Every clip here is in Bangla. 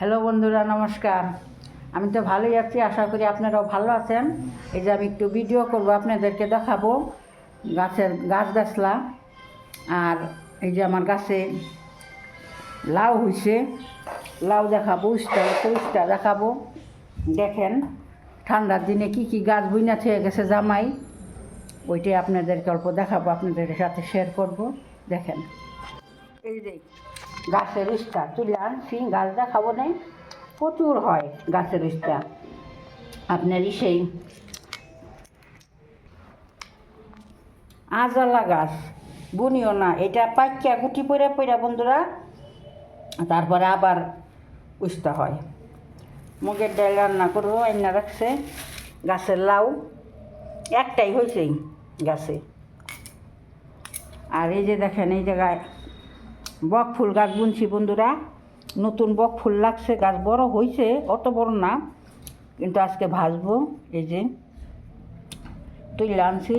হ্যালো বন্ধুরা, নমস্কার। আমি তো ভালোই আছি, আশা করি আপনারাও ভালো আছেন। এই যে আমি একটু ভিডিও করব, আপনাদেরকে দেখাবো গাছলা। আর এই যে আমার গাছে লাউ হয়েছে, লাউ দেখাবো, উস্তা দেখাবো। দেখেন ঠান্ডার দিনে কি কি গাছ বুইনা থেকে গেছে জামাই, ওইটাই আপনাদেরকে অল্প দেখাবো, আপনাদের সাথে শেয়ার করব। দেখেন এই যে গাছের উস্তা তুলে আনছি, গাছ দেখাবো নেই, প্রচুর হয় গাছের উস্তা। আপনার সেই আজালা গাছ বুনিও না, এটা পাইকা গুটি পড়া পড়া বন্ধুরা, তারপরে আবার উস্তা হয়। মুগের ডাল রান্না করবো, এনে রাখছে। গাছের লাউ একটাই হয়েছে গাছে। আর এই যে দেখেন এই জায়গায় বক ফুল গাছ বুনছি বন্ধুরা, নতুন বক ফুল লাগছে, গাছ বড় হয়েছে, অত বড় না, কিন্তু আজকে ভাজবো। এই যে তুলে আনছি,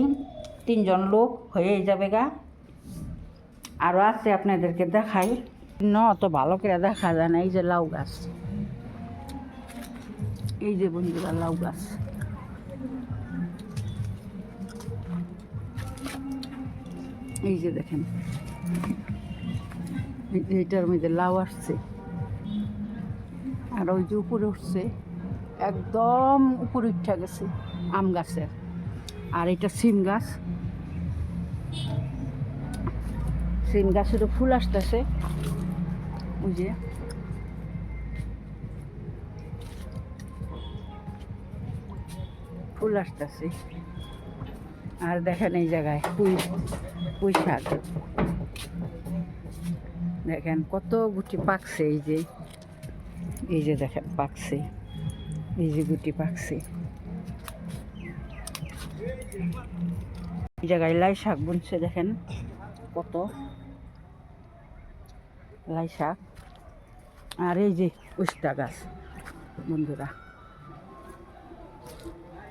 3 জন লোক হয়ে যাবে গা। আরও আছে, আপনাদেরকে দেখাই না, অত ভালো করে দেখা যায় না। এই যে লাউ গাছ, এই যে বন্ধুরা লাউ গাছ, এই যে দেখেন এইটার মধ্যে লাউ আসছে। আর ওই যে উপরে উঠছে, একদম উপরে উঠা গেছে আম গাছের। আর এটা সিম গাছ, সিম গাছেরও ফুল আসতেছে, ওই যে ফুল আসতেছে। আর দেখেন এই জায়গায় পুঁই শাক, দেখেন কত গুটি পাকছে। এই যে দেখেন পাকছে, এই যে গুটি পাকছে। এই জায়গায় লাই শাক বুনছে, দেখেন কত লাই শাক। আর এই যে উস্তা গাছ বন্ধুরা,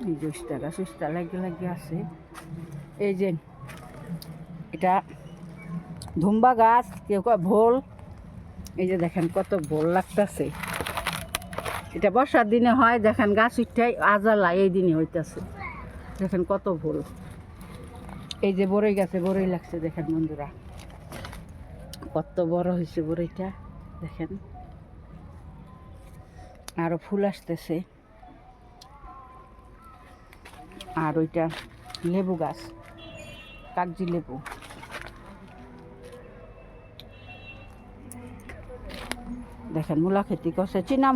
এই যে উস্তা গাছ, উস্তা লাগিয়ে আছে। এই যে এটা ধুম্বা গাছ, কেউ কয় ভোল। এই যে দেখেন কত ভোল লাগতেছে, এটা বর্ষার দিনে হয়। দেখেন গাছ উঠাই আজালা এই দিনে হইতেছে, দেখেন কত ভোল। এই যে বড়ই গাছে বড়ই লাগছে, দেখেন বন্ধুরা কত বড় হয়েছে বড়ইটা, দেখেন। আরও ফুল আসতেছে। আর ওইটা লেবু গাছ, কাগজি লেবু। দেখেন মূলা খেতি করছে, চীনা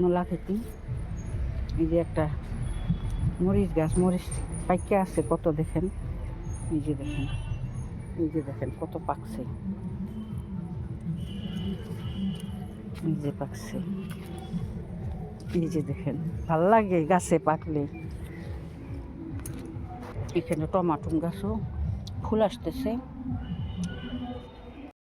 মূলা খেতি। এই যে একটা মরিচ গাছ, মরিচ পাইকা আছে কত, দেখেন এই যে দেখেন, এই যে দেখেন কত পাকছে, এই যে পাকছে। এই যে দেখেন ভাল লাগে গাছে পাকলে। এখানে টমাটো গাছও ফুল আসতেছে।